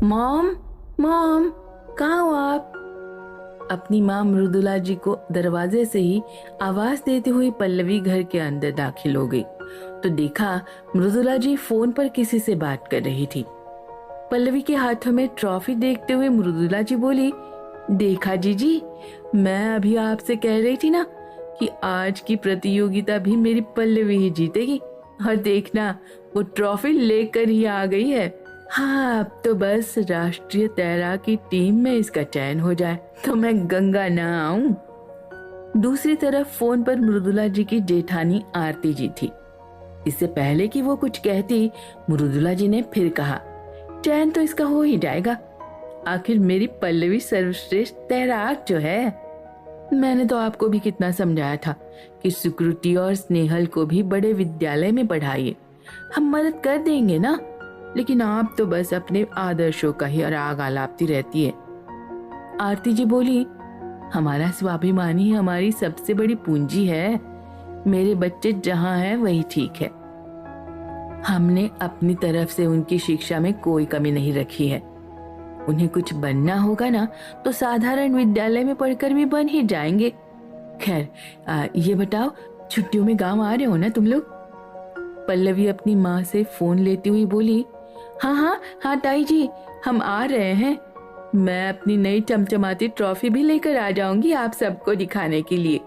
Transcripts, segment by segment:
Mom, mom, कहाँ हो आप? अपनी माँ मृदुला जी को दरवाजे से ही आवाज देती हुई पल्लवी घर के अंदर दाखिल हो गई तो देखा मृदुला जी फोन पर किसी से बात कर रही थी। पल्लवी के हाथों में ट्रॉफी देखते हुए मृदुला जी बोली, देखा जीजी, मैं अभी आपसे कह रही थी ना कि आज की प्रतियोगिता भी मेरी पल्लवी ही जीतेगी। और देखना, वो ट्रॉफी लेकर ही आ गई है। हाँ, अब तो बस राष्ट्रीय तैराकी टीम में इसका चयन हो जाए तो मैं गंगा ना आऊं। दूसरी तरफ फोन पर मृदुला जी की जेठानी आरती जी थी। इससे पहले कि वो कुछ कहती, मृदुला जी ने फिर कहा, चयन तो इसका हो ही जाएगा। आखिर मेरी पल्लवी सर्वश्रेष्ठ तैराक जो है। मैंने तो आपको भी कितना समझाया था कि सुकृति और स्नेहल को भी बड़े विद्यालय में पढ़ाइए, हम मदद कर देंगे ना। लेकिन आप तो बस अपने आदर्शों का ही राग आलापती रहती है। आरती जी बोली, हमारा स्वाभिमान ही हमारी सबसे बड़ी पूंजी है। मेरे बच्चे जहाँ हैं वही ठीक है। हमने अपनी तरफ से उनकी शिक्षा में कोई कमी नहीं रखी है। उन्हें कुछ बनना होगा ना तो साधारण विद्यालय में पढ़कर भी बन ही जाएंगे। खैर, ये बताओ, छुट्टियों में गांव आ रहे हो ना तुम लोग? पल्लवी अपनी माँ से फोन लेती हुई बोली, हाँ हाँ हाँ ताई जी, हम आ रहे हैं। मैं अपनी नई चमचमाती ट्रॉफी भी लेकर आ जाऊंगी आप सबको दिखाने के लिए।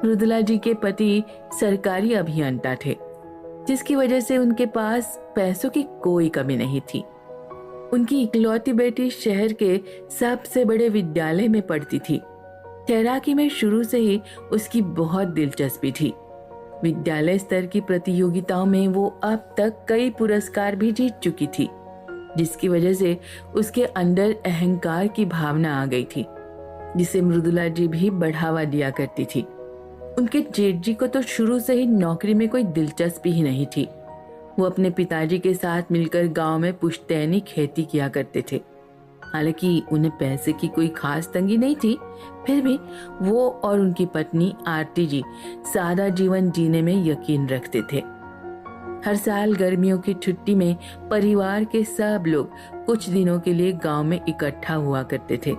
मृदुला जी के पति सरकारी अभियंता थे, जिसकी वजह से उनके पास पैसों की कोई कमी नहीं थी। उनकी इकलौती बेटी शहर के सबसे बड़े विद्यालय में पढ़ती थी। तैराकी में शुरू से ही उसकी बहुत दिलचस्पी थी। विद्यालय स्तर की प्रतियोगिताओं में वो अब तक कई पुरस्कार भी जीत चुकी थी, जिसकी वजह से उसके अंदर अहंकार की भावना आ गई थी, जिसे मृदुला जी भी बढ़ावा दिया करती थी। उनके जेठ जी को तो शुरू से ही नौकरी में कोई दिलचस्पी ही नहीं थी। वो अपने पिताजी के साथ मिलकर गांव में पुश्तैनी खेती किया करते थे। हालांकि उन्हें पैसे की कोई खास तंगी नहीं थी, फिर भी वो और उनकी पत्नी आरती जी सादा जीवन जीने में यकीन रखते थे। हर साल गर्मियों की छुट्टी में परिवार के सब लोग कुछ दिनों के लिए गांव में इकट्ठा हुआ करते थे।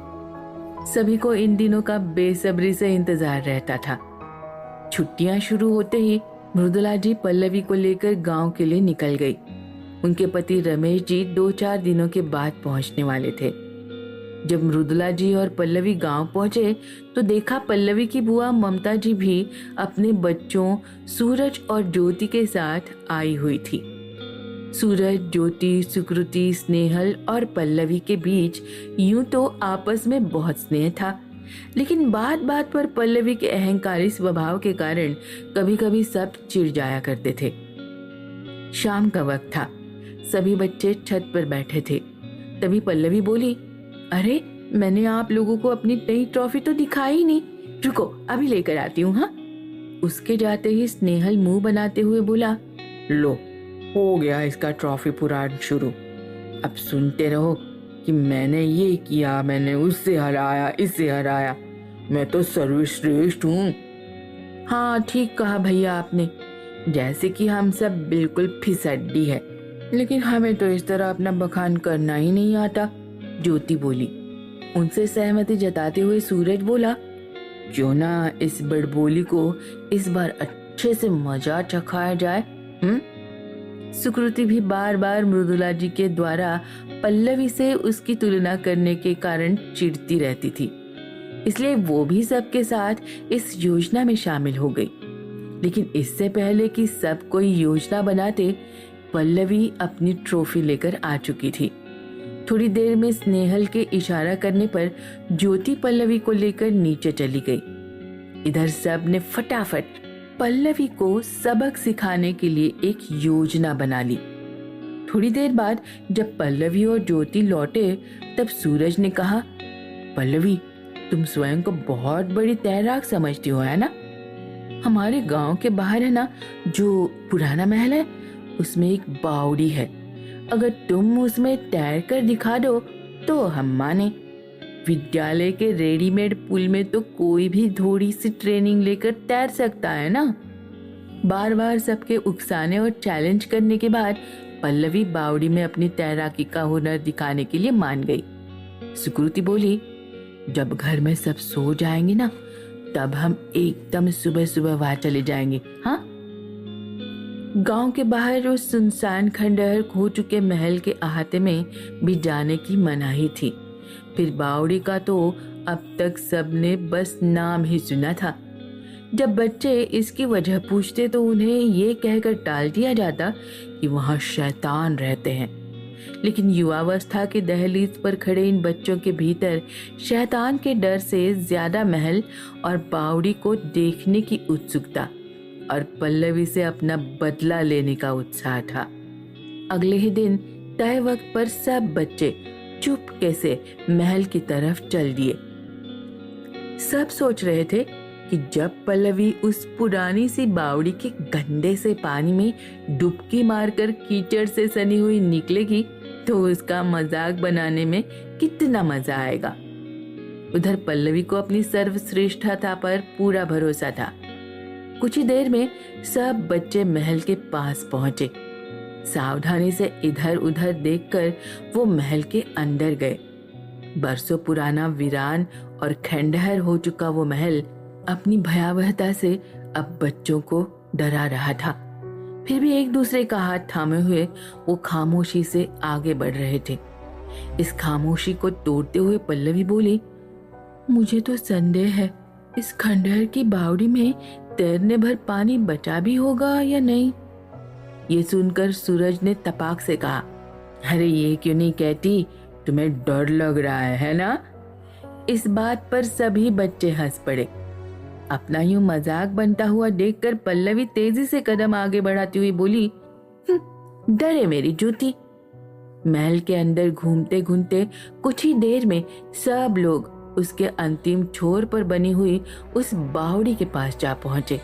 सभी को इन दिनों का बेसब्री से इंतजार रहता था। छुट्टियां शुरू होते ही मृदुला जी पल्लवी को लेकर गांव के लिए निकल गई। उनके पति रमेश जी 2-4 दिनों के बाद पहुंचने वाले थे। जब मृदुला जी और पल्लवी गांव पहुंचे तो देखा पल्लवी की बुआ ममता जी भी अपने बच्चों सूरज और ज्योति के साथ आई हुई थी। सूरज, ज्योति, सुकृति, स्नेहल और पल्लवी के बीच यूं तो आपस में बहुत स्नेह था, लेकिन बात बात पर पल्लवी के अहंकारी स्वभाव के कारण कभी कभी सब चिढ़ जाया करते थे। शाम का वक्त था, सभी बच्चे छत पर बैठे थे। तभी पल्लवी बोली, अरे मैंने आप लोगों को अपनी नई ट्रॉफी तो दिखाई ही नहीं, रुको अभी लेकर आती हूँ। हाँ, उसके जाते ही स्नेहल मुंह बनाते हुए बोला, लो हो गया इसका ट्रॉफी पुराण शुरू। अब सुनते रहो कि मैंने ये किया, मैंने उससे हराया, इससे हराया, मैं तो सर्वश्रेष्ठ हूँ। हाँ ठीक कहा भैया आपने, जैसे कि हम सब बिल्कुल फिसड्डी है, लेकिन हमें तो इस तरह अपना बखान करना ही नहीं आता, ज्योति बोली। उनसे सहमति जताते हुए सूरज बोला, क्यों ना इस बड़बोली को इस बार अच्छे से मजा चखाया जाए। सुकृति भी बार बार मृदुला जी के द्वारा पल्लवी से उसकी तुलना करने के कारण चिढ़ती रहती थी, इसलिए वो भी सबके साथ इस योजना में शामिल हो गई। लेकिन इससे पहले कि सब कोई योजना बनाते, पल्लवी अपनी ट्रॉफी लेकर आ चुकी थी। थोड़ी देर में स्नेहल के इशारा करने पर ज्योति पल्लवी को लेकर नीचे चली गई। इधर सब ने फटाफट पल्लवी को सबक सिखाने के लिए एक योजना बना ली। थोड़ी देर बाद जब पल्लवी और ज्योति लौटे तब सूरज ने कहा, पल्लवी तुम स्वयं को बहुत बड़ी तैराक समझती हो, है ना? हमारे गांव के बाहर है ना जो पुराना महल है, उसमें एक बावड़ी है। अगर तुम उसमें तैर कर दिखा दो तो हम माने। विद्यालय के रेडीमेड पुल में तो कोई भी थोड़ी सी ट्रेनिंग लेकर तैर सकता है ना। बार बार सबके उकसाने और चैलेंज करने के बाद पल्लवी बावड़ी में अपनी तैराकी का हुनर दिखाने के लिए मान गई। सुकृति बोली, जब घर में सब सो जाएंगे ना, तब हम एकदम सुबह सुबह वहां चले जाएंगे। हाँ। गांव के बाहर उस सुनसान खंडहर खो चुके महल के अहाते में भी जाने की मनाही थी। फिर बावड़ी का तो अब तक सबने बस नाम ही सुना था। जब बच्चे इसकी वजह पूछते तो उन्हें ये कहकर टाल दिया जाता कि वहाँ शैतान रहते हैं। लेकिन युवावस्था की दहलीज पर खड़े इन बच्चों के भीतर शैतान के डर से ज्यादा महल और बावड़ी को देखने की उत्सुकता और पल्लवी से अपना बदला लेने का उत्साह था। अगले ही दिन तय वक्त पर सब बच्चे चुपके से महल की तरफ चल दिए। सब सोच रहे थे कि जब पल्लवी उस पुरानी सी बावड़ी के गंदे से पानी में डुबकी मारकर कीचड़ से सनी हुई निकलेगी तो उसका मजाक बनाने में कितना मजा आएगा। उधर पल्लवी को अपनी सर्वश्रेष्ठता पर पूरा भरोसा था। कुछ ही देर में सब बच्चे महल के पास पहुंचे। सावधानी से इधर उधर देखकर वो महल के अंदर गए। बरसों पुराना वीरान और खंडहर हो चुका वो महल अपनी भयावहता से अब बच्चों को डरा रहा था। फिर भी एक दूसरे का हाथ थामे हुए वो खामोशी से आगे बढ़ रहे थे। इस खामोशी को तोड़ते हुए पल्लवी बोली, मुझे तो संदेह है इस खंडहर की बावड़ी में तैरने भर पानी बचा भी होगा या नहीं। ये सुनकर सूरज ने तपाक से कहा, अरे ये क्यों नहीं कहती, तुम्हें डर लग रहा है ना? इस बात पर सभी बच्चे हंस पड़े। अपना यूं मजाक बनता हुआ देखकर पल्लवी तेजी से कदम आगे बढ़ाती हुई बोली, डरे मेरी जूती। महल के अंदर घूमते घूमते कुछ ही देर में सब लोग उसके अंतिम छोर पर बनी हुई उस बावड़ी के पास जा पहुंचे।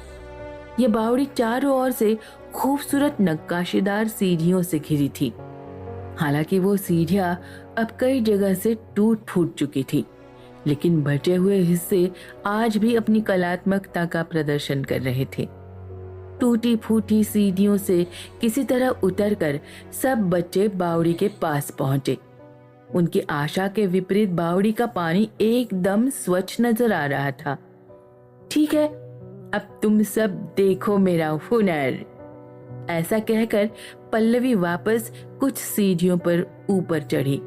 ये बावड़ी चारों ओर से खूबसूरत नक्काशीदार सीढ़ियों से घिरी थी। हालांकि वो सीढ़ियां अब कई जगह से टूट फूट चुकी थी, लेकिन बचे हुए हिस्से आज भी अपनी कलात्मकता का प्रदर्शन कर रहे थे। टूटी फूटी सीढ़ियों से किसी तरह उतरकर सब बच्चे बावड़ी के पास पहुंचे। उनकी आशा के विपरीत बावड़ी का पानी एकदम स्वच्छ नजर आ रहा था। ठीक है, अब तुम सब देखो मेरा हुनर। ऐसा कहकर पल्लवी वापस कुछ सीढ़ियों पर ऊपर चढ़ी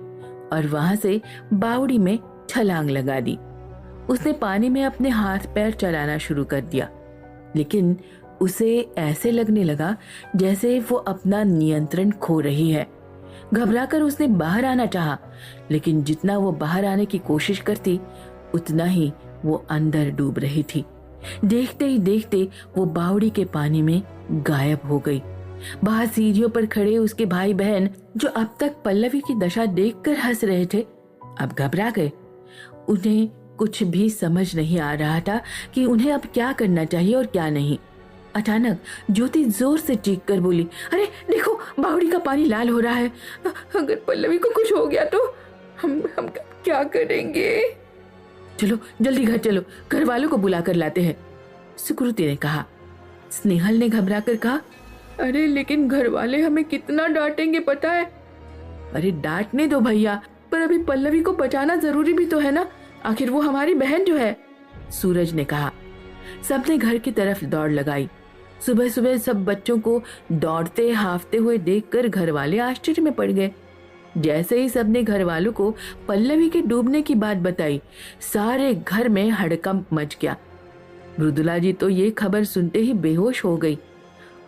और वहां से बावड़ी में छलांग लगा दी। उसने पानी में अपने हाथ पैर चलाना शुरू कर दिया, लेकिन उसे ऐसे लगने लगा जैसे वो अपना नियंत्रण खो रही है। घबराकर उसने बाहर आना चाहा, लेकिन जितना वो बाहर आने की कोशिश करती उतना ही वो अंदर डूब रही थी। देखते ही देखते वो बावड़ी के पानी में गायब हो गई। बाहर सीढ़ियों पर खड़े उसके भाई बहन, जो अब तक पल्लवी की दशा देखकर हंस रहे थे, अब घबरा गए। उन्हें कुछ भी समझ नहीं आ रहा था कि उन्हें अब क्या करना चाहिए और क्या नहीं। अचानक ज्योति जोर से चीख कर बोली, अरे देखो, बावड़ी का पानी लाल हो रहा है। अगर पल्लवी को कुछ हो गया तो हम क्या करेंगे? चलो जल्दी घर चलो, घर वालों को बुला कर लाते हैं, सुकृति ने कहा। स्नेहल ने घबरा कर कहा, अरे लेकिन घर वाले हमें कितना डांटेंगे पता है। अरे डांटने दो भैया, पर अभी पल्लवी को बचाना जरूरी भी तो है ना, आखिर वो हमारी बहन जो है, सूरज ने कहा। सबने घर की तरफ दौड़ लगाई। सुबह सुबह सब बच्चों को दौड़ते हाफते हुए देखकर घर वाले आश्चर्य में पड़ गए। जैसे ही सबने घर वालों को पल्लवी के डूबने की बात बताई, सारे घर में हड़कंप मच गया। मृदुला जी तो ये खबर सुनते ही बेहोश हो गई।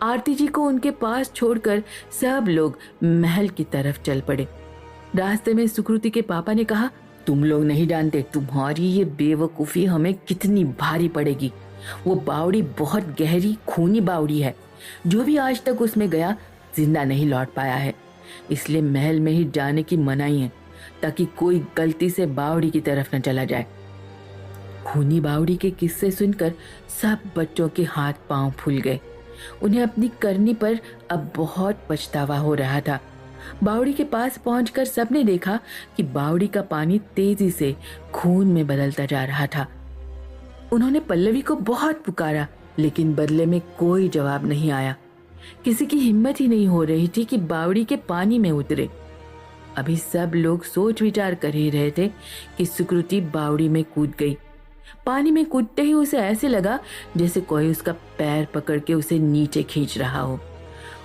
आरती जी को उनके पास छोड़कर सब लोग महल की तरफ चल पड़े। रास्ते में सुकृति के पापा ने कहा, तुम लोग नहीं जानते तुम्हारी ये बेवकूफी हमें कितनी भारी पड़ेगी। वो बावड़ी बहुत गहरी खूनी बावड़ी है। जो भी आज तक उसमें गया जिंदा नहीं लौट पाया है, इसलिए महल में ही जाने की मनाही है, ताकि कोई गलती से बावड़ी की तरफ न चला जाए। खूनी बावड़ी के किस्से सुनकर सब बच्चों के हाथ पांव फूल गए। उन्हें अपनी करनी पर अब बहुत पछतावा हो रहा था। बावड़ी के पास पहुंचकर सबने देखा कि बावड़ी का पानी तेजी से खून में बदलता जा रहा था। उन्होंने पल्लवी को बहुत पुकारा, लेकिन बदले में कोई जवाब नहीं आया। किसी की हिम्मत ही नहीं हो रही थी कि बावड़ी के पानी में उतरे। अभी सब लोग सोच विचार कर ही रहे थे कि सुकृति बावड़ी में कूद गई। पानी में कूदते ही उसे ऐसे लगा जैसे कोई उसका पैर पकड़ के उसे नीचे खींच रहा हो।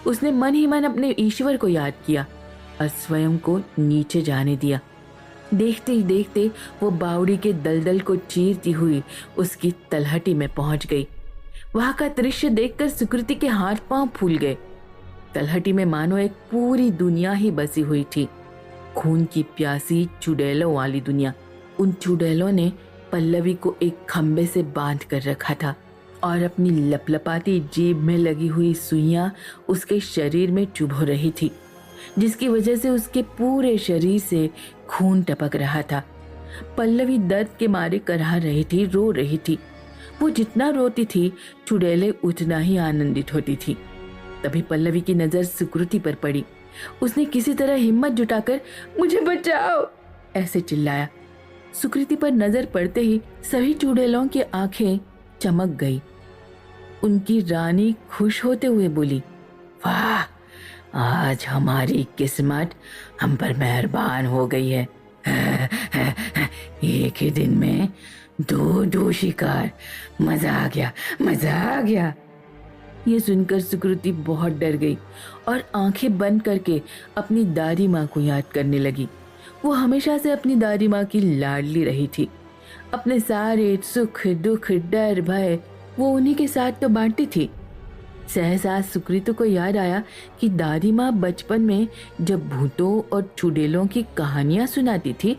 उसने मन ही मन अपने ईश्वर को याद किया और स्वयं को नीचे जाने दिया। देखते ही देखते वो बावड़ी के दलदल को चीरती हुई उसकी तलहटी में पहुंच गई। वहां का दृश्य देखकर सुकृति के हाथ पांव फूल गए। तलहटी में मानो एक पूरी दुनिया ही बसी हुई थी, खून की प्यासी चुड़ैलों वाली दुनिया। उन चुड़ैलों ने पल्लवी को एक खंबे से बांध कर रखा था और अपनी लपलपाती जीभ में लगी हुई सुइयां उसके शरीर में चुभ रही थी, जिसकी वजह से उसके पूरे शरीर से खून टपक रहा था। पल्लवी दर्द के मारे कराह रही थी, रो रही थी। वो जितना रोती थी चुड़ैलें उतना ही आनंदित होती थी। तभी पल्लवी की नजर सुकृति पर पड़ी। उसने किसी तरह हिम्मत जुटाकर मुझे बचाओ ऐसे चिल्लाया। सुकृति पर नजर पड़ते ही सभी चुड़ैलों की आंखें चमक गई। उनकी रानी खुश होते हुए बोली, वाह, आज हमारी किस्मत हम पर मेहरबान हो गई है। एक ही दिन में दो शिकार, मजा आ गया, मजा आ गया। ये सुनकर सुकृति बहुत डर गई और आंखें बंद करके अपनी दादी माँ को याद करने लगी। वो हमेशा से अपनी दादी माँ की लाडली रही थी। अपने सारे सुख दुख डर भय वो उन्हीं के साथ तो बांटती थी। सहसा सुकृति को याद आया कि दादी माँ बचपन में जब भूतों और चुड़ैलों की कहानियां सुनाती थी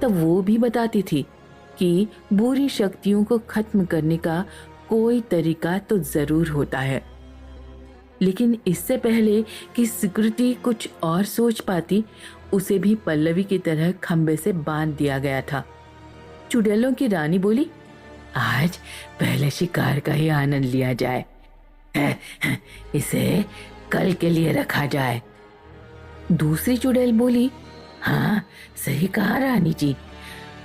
तब वो भी बताती थी कि बुरी शक्तियों को खत्म करने का कोई तरीका तो जरूर होता है। लेकिन इससे पहले कि सुकृति कुछ और सोच पाती, उसे भी पल्लवी की तरह खंबे से बांध दिया गया था। चुड़ैलों की रानी बोली, आज पहले शिकार का ही आनंद लिया जाए, इसे कल के लिए रखा जाए। दूसरी चुड़ैल बोली, हाँ सही कहा रानी जी,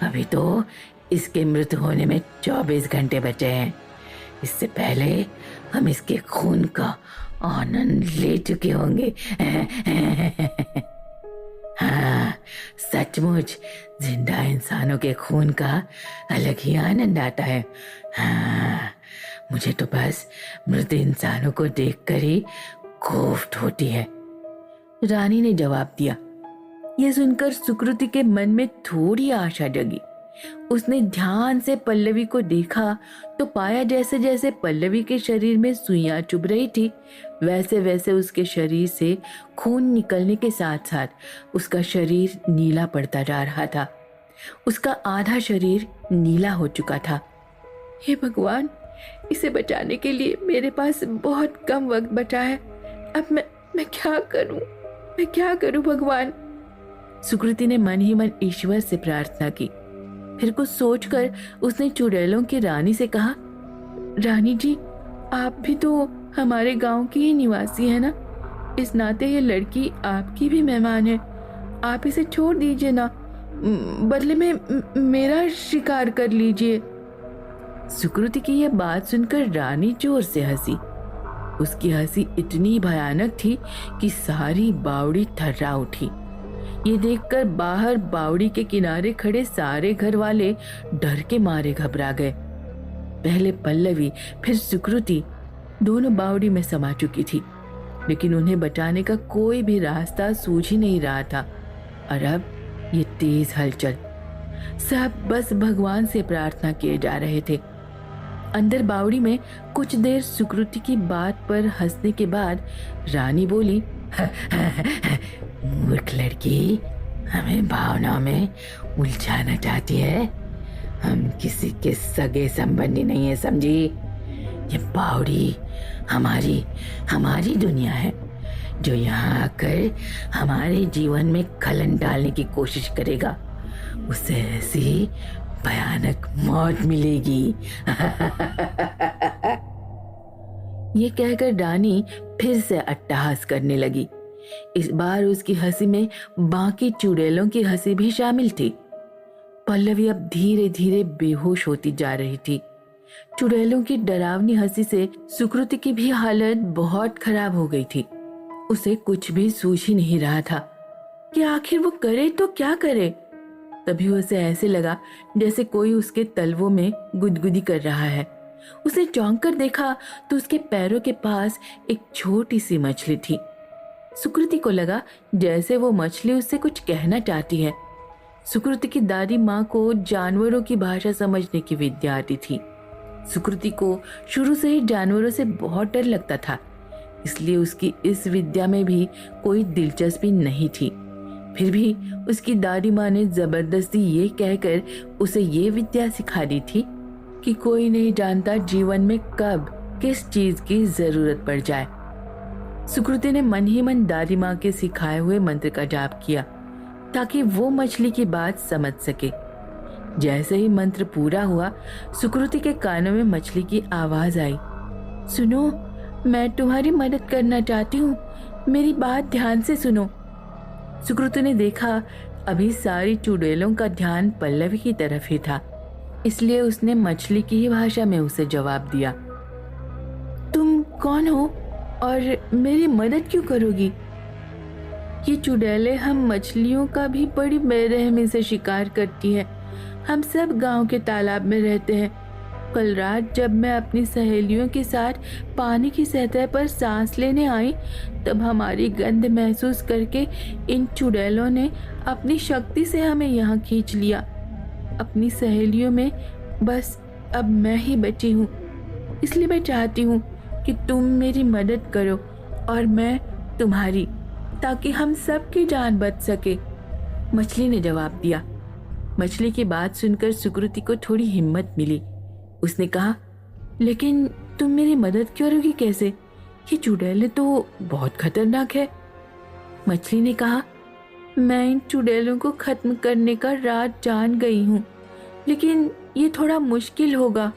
अभी तो इसके मृत होने में 24 घंटे बचे हैं। इससे पहले हम इसके खून का आनंद ले चुके होंगे। हाँ, सचमुच जिंदा इंसानों के खून का अलग ही आनंद आता है। हाँ, मुझे तो बस मृत इंसानों को देखकर ही कोफ्त होती है। रानी ने जवाब दिया। यह सुनकर सुकृति के मन में थोड़ी आशा जगी। उसने ध्यान से पल्लवी को देखा तो पाया जैसे जैसे पल्लवी के शरीर में सुइयां चुभ रही थी, वैसे वैसे उसके शरीर से खून निकलने के साथ साथ उसका शरीर नीला पड़ता जा रहा था। उसका आधा शरीर नीला हो चुका था। हे भगवान, इसे बचाने के लिए मेरे पास बहुत कम वक्त बचा है। अब मैं क्या करूं भगवान। सुकृति ने मन ही मन ईश्वर से प्रार्थना की। फिर कुछ सोचकर उसने चुड़ैलों की रानी से कहा, रानी जी, आप भी तो हमारे गांव की ही निवासी है ना, इस नाते ये लड़की आपकी भी मेहमान है। आप इसे छोड़ दीजिए ना, बदले में मेरा शिकार कर लीजिए। सुकृति की यह बात सुनकर रानी जोर से हंसी। उसकी हंसी इतनी भयानक थी कि सारी बावड़ी थर्रा उठी। ये देखकर बाहर बावड़ी के किनारे खड़े सारे घर वाले डर के मारे घबरा गए। पहले पल्लवी फिर सुकृति दोनों बावड़ी में समा चुकी थी, लेकिन उन्हें बचाने का कोई भी रास्ता सूझ ही नहीं रहा था। और अब ये तेज हलचल, सब बस भगवान से प्रार्थना किए जा रहे थे। अंदर बावड़ी में कुछ देर सुकृति की बात पर हंसने के बाद रानी बोली, मूर्ख लड़की, हमें भावनाओं में उलझाना चाहती है। हम किसी के सगे संबंधी नहीं है, समझी। ये बावड़ी हमारी दुनिया है। जो यहाँ आकर हमारे जीवन में खलन डालने की कोशिश करेगा, उसे ऐसी भयानक मौत मिलेगी। ये कहकर रानी फिर से अट्टहास करने लगी। इस बार उसकी हंसी में बाकी चुड़ैलों की हंसी भी शामिल थी। पल्लवी अब धीरे धीरे बेहोश होती जा रही थी। चुड़ैलों की डरावनी हंसी से सुकृति की भी हालत बहुत खराब हो गई थी। उसे कुछ भी सूझ ही नहीं रहा था कि आखिर वो करे तो क्या करे। तभी उसे ऐसे लगा जैसे कोई उसके तलवों में गुदगुदी कर रहा है। उसने चौंक कर देखा तो उसके पैरों के पास एक छोटी सी मछली थी। सुकृति को लगा जैसे वो मछली उससे कुछ कहना चाहती है। सुकृति की दादी माँ को जानवरों की भाषा समझने की विद्या आती थी। सुकृति को शुरू से ही जानवरों से बहुत डर लगता था, इसलिए उसकी इस विद्या में भी कोई दिलचस्पी नहीं थी। फिर भी उसकी दादी माँ ने जबरदस्ती ये कहकर उसे ये विद्या सिखा दी थी कि कोई नहीं जानता जीवन में कब किस चीज की जरूरत पड़ जाए। सुकृति ने मन ही मन दादी माँ के सिखाए हुए मंत्र का जाप किया ताकि वो मछली की बात समझ सके। जैसे ही मंत्र पूरा हुआ, सुकृति के कानों में मछली की आवाज आई, सुनो, मैं तुम्हारी मदद करना चाहती हूँ, मेरी बात ध्यान से सुनो। सुकृति ने देखा अभी सारी चुड़ैलों का ध्यान पल्लवी की तरफ ही था, इसलिए उसने मछली की ही भाषा में उसे जवाब दिया, तुम कौन हो और मेरी मदद क्यों करोगी? ये चुड़ैलें हम मछलियों का भी बड़ी बेरहमी से शिकार करती है। हम सब गांव के तालाब में रहते हैं। कल रात जब मैं अपनी सहेलियों के साथ पानी की सतह पर सांस लेने आई, तब हमारी गंध महसूस करके इन चुड़ैलों ने अपनी शक्ति से हमें यहाँ खींच लिया। अपनी सहेलियों में बस अब मैं ही बची हूँ, इसलिए मैं चाहती हूँ कि तुम मेरी मदद करो और मैं तुम्हारी, ताकि हम सब की जान बच सके। मछली ने जवाब दिया। मछली की बात सुनकर सुकृति को थोड़ी हिम्मत मिली। उसने कहा, लेकिन तुम मेरी मदद करोगी कैसे? ये चुड़ैलें तो बहुत खतरनाक है। मछली ने कहा, मैं इन चुड़ैलों को खत्म करने का राज जान गई हूँ, लेकिन ये थोड़ा मुश्किल होगा।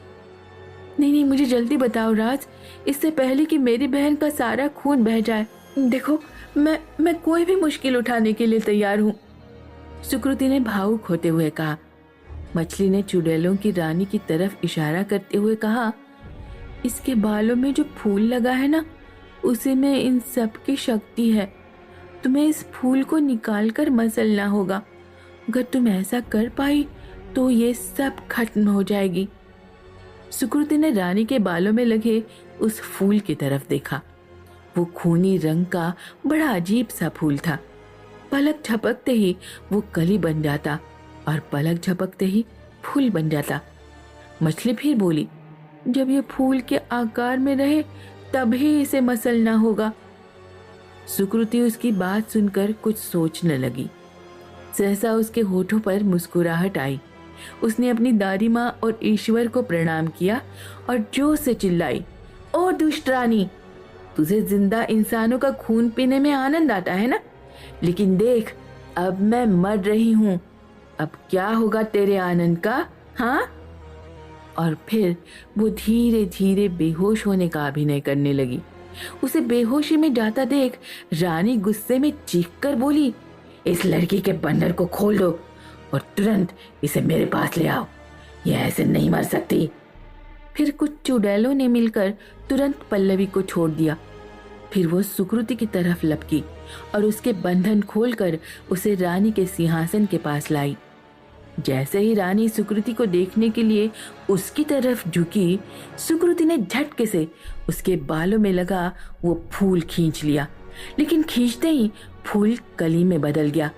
नहीं, मुझे जल्दी बताओ राज, इससे पहले कि मेरी बहन का सारा खून बह जाए। देखो, मैं कोई भी मुश्किल उठाने के लिए तैयार हूँ, सुकृति ने भावुक होते हुए कहा। मछली ने चुड़ैलों की रानी की तरफ इशारा करते हुए कहा, इसके बालों में जो फूल लगा है ना, उसी में इन सब की शक्ति है। तुम्हें इस फूल को निकाल कर मसलना होगा। अगर तुम ऐसा कर पाई तो ये सब खत्म हो जाएगी। सुकृति ने रानी के बालों में लगे उस फूल की तरफ देखा। वो खूनी रंग का बड़ा अजीब सा फूल था। पलक झपकते ही वो कली बन जाता और पलक झपकते ही फूल बन जाता। मछली फिर बोली, जब ये फूल के आकार में रहे तभी इसे मसलना होगा। सुकृति उसकी बात सुनकर कुछ सोचने लगी। सहसा उसके होठों पर मुस्कुराहट आई। उसने अपनी दादी माँ और ईश्वर को प्रणाम किया और जोर से चिल्लाई, ओ दुष्ट रानी, तुझे जिंदा इंसानों का खून पीने में आनंद आता है ना? लेकिन देख, अब मैं मर रही हूँ, अब क्या होगा तेरे आनंद का, हाँ? और फिर वो धीरे धीरे बेहोश होने का अभिनय करने लगी। उसे बेहोशी में जाता देख रानी गुस्से में चीखकर बोली, इस लड़की के बंदर को खोल दो और तुरंत इसे मेरे पास ले आओ, ये ऐसे नहीं मर सकती। फिर कुछ चुड़ैलों ने मिलकर तुरंत पल्लवी को छोड़ दिया। फिर वो सुकृति की तरफ लपकी और उसके बंधन खोलकर उसे रानी के सिंहासन के पास लाई। जैसे ही रानी सुकृति को देखने के लिए उसकी तरफ झुकी, सुकृति ने झटके से उसके बालों में लगा वो फूल खींच लिया, लेकिन खींचते ही फूल कली में बदल गया।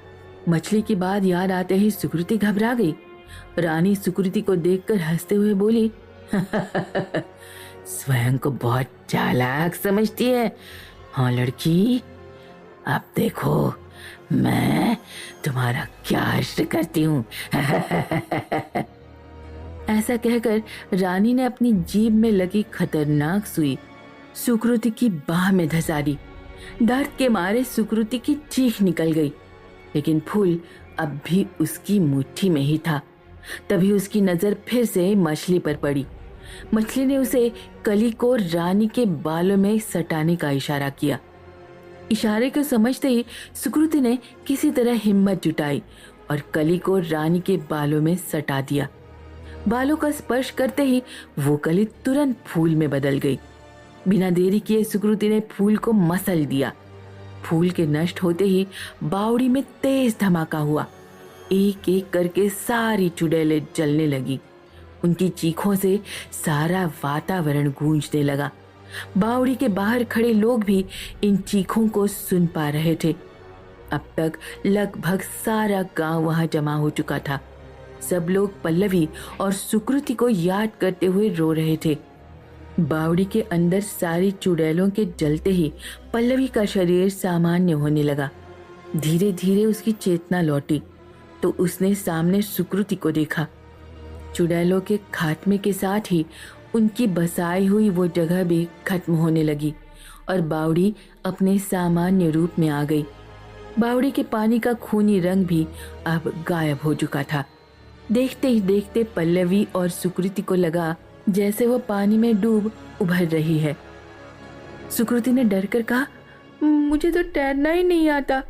मछली की बात याद आते ही सुकृति घबरा गई। रानी सुकृति को देखकर हंसते हुए बोली, स्वयं को बहुत चालाक समझती है, हाँ लड़की, अब देखो मैं तुम्हारा क्या इष्ट करती हूँ। ऐसा कहकर रानी ने अपनी जीभ में लगी खतरनाक सुई सुकृति की बाह में धंसा दी। दर्द के मारे सुकृति की चीख निकल गई, लेकिन फूल अब भी उसकी मुट्ठी में ही था। तभी उसकी नजर फिर से मछली पर पड़ी। मछली ने उसे कली को रानी के बालों में सटाने का इशारा किया। इशारे को समझते ही सुकृति ने किसी तरह हिम्मत जुटाई और कली को रानी के बालों में सटा दिया। बालों का स्पर्श करते ही वो कली तुरंत फूल में बदल गई। बिना देरी किए सुकृति ने फूल को मसल दिया। फूल के नष्ट होते ही बावड़ी में तेज धमाका हुआ। एक एक करके सारी चुड़ैलें जलने लगी। उनकी चीखों से सारा वातावरण गूंजने लगा। बावड़ी के बाहर खड़े लोग भी इन चीखों को सुन पा रहे थे। अब तक लगभग सारा गांव वहां जमा हो चुका था। सब लोग पल्लवी और सुकृति को याद करते हुए रो रहे थे। बावड़ी के अंदर सारी चुड़ैलों के जलते ही पल्लवी का शरीर सामान्य होने लगा। धीरे धीरे उसकी चेतना लौटी तो उसने सामने सुकृति को देखा। चुड़ैलों के खात्मे के साथ ही उनकी बसाई हुई वो जगह भी खत्म होने लगी और बावड़ी अपने सामान्य रूप में आ गई। बावड़ी के पानी का खूनी रंग भी अब गायब हो चुका था। देखते ही देखते पल्लवी और सुकृति को लगा जैसे वो पानी में डूब उभर रही है। सुकृति ने डरकर कहा, मुझे तो तैरना ही नहीं आता।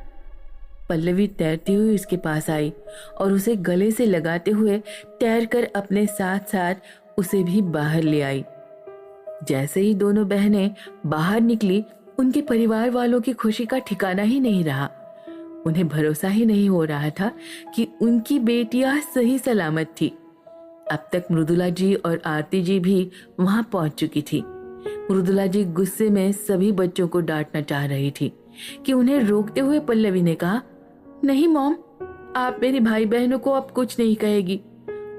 पल्लवी तैरती हुई उसके पास आई और उसे गले से लगाते हुए तैरकर अपने साथ साथ उसे भी बाहर ले आई। जैसे ही दोनों बहनें बाहर निकली, उनके परिवार वालों की खुशी का ठिकाना ही नहीं रहा। उन्हें भरोसा ही नहीं हो रहा था कि उनकी बेटियां सही सलामत थी। अब तक मृदुला जी और आरती जी भी वहां पहुंच चुकी थी। मृदुला जी गुस्से में सभी बच्चों को डांटना चाह रही थी कि उन्हें रोकते हुए पल्लवी ने कहा, नहीं मॉम, आप मेरे भाई बहनों को अब कुछ नहीं कहेगी।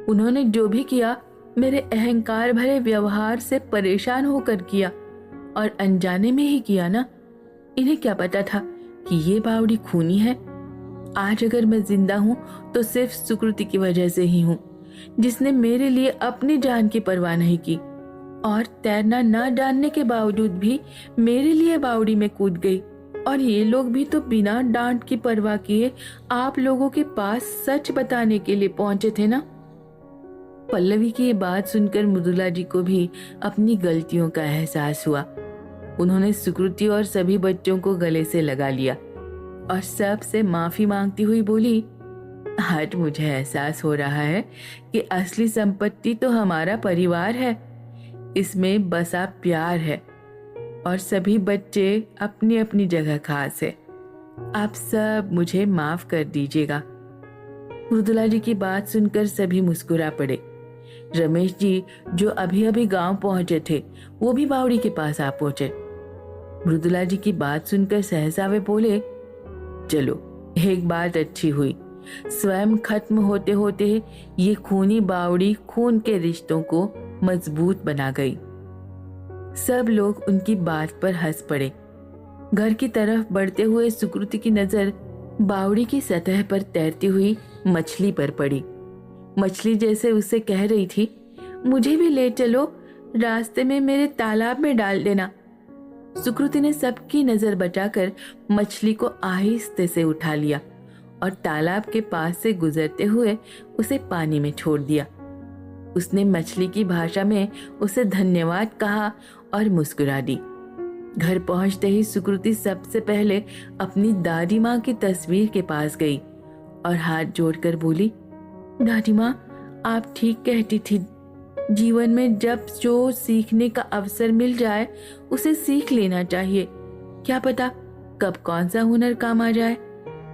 उन्होंने जो भी किया मेरे अहंकार भरे व्यवहार से परेशान होकर किया और अनजाने में ही किया ना। इन्हें क्या पता था कि ये बावड़ी खूनी है। आज अगर मैं जिंदा हूँ तो सिर्फ सुकृति की वजह से ही हूँ, जिसने मेरे लिए अपनी जान की परवाह नहीं की और तैरना ना जानने के बावजूद भी मेरे लिए बावड़ी में कूद गई। और ये लोग भी तो बिना डांट की परवाह किए आप लोगों के पास सच बताने के लिए पहुंचे थे ना। पल्लवी की ये बात सुनकर मृदुला जी को भी अपनी गलतियों का एहसास हुआ। उन्होंने सुकृति और सभी बच्चों को गले से लगा लिया और सबसे माफी मांगती हुई बोली, आज मुझे एहसास हो रहा है कि असली संपत्ति तो हमारा परिवार है, इसमें बसा प्यार है और सभी बच्चे अपनी अपनी जगह खास है। आप सब मुझे माफ कर दीजिएगा। मृदुला जी की बात सुनकर सभी मुस्कुरा पड़े। रमेश जी जो अभी अभी गांव पहुंचे थे, वो भी बावड़ी के पास आ पहुंचे। मृदुला जी की बात सुनकर सहसा वे बोले, चलो एक बात अच्छी हुई, स्वयं खत्म होते होते ये खूनी बावड़ी खून के रिश्तों को मजबूत बना गई। सब लोग उनकी बात पर हंस पड़े। घर की तरफ बढ़ते हुए सुकृति की नजर बावड़ी की सतह पर तैरती हुई मछली पर पड़ी। मछली जैसे उससे कह रही थी, मुझे भी ले चलो, रास्ते में मेरे तालाब में डाल देना। सुकृति ने सबकी नजर बचाकर मछली को आहिस्ते से उठा लिया और तालाब के पास से गुजरते हुए उसे पानी में छोड़ दिया। उसने मछली की भाषा में उसे धन्यवाद कहा और मुस्कुरा दी। घर पहुंचते ही सुकृति सबसे पहले अपनी दादी माँ की तस्वीर के पास गई और हाथ जोड़कर बोली, दादी माँ, आप ठीक कहती थी, जीवन में जब जो सीखने का अवसर मिल जाए उसे सीख लेना चाहिए। क्या पता कब कौन सा हुनर काम आ जाए।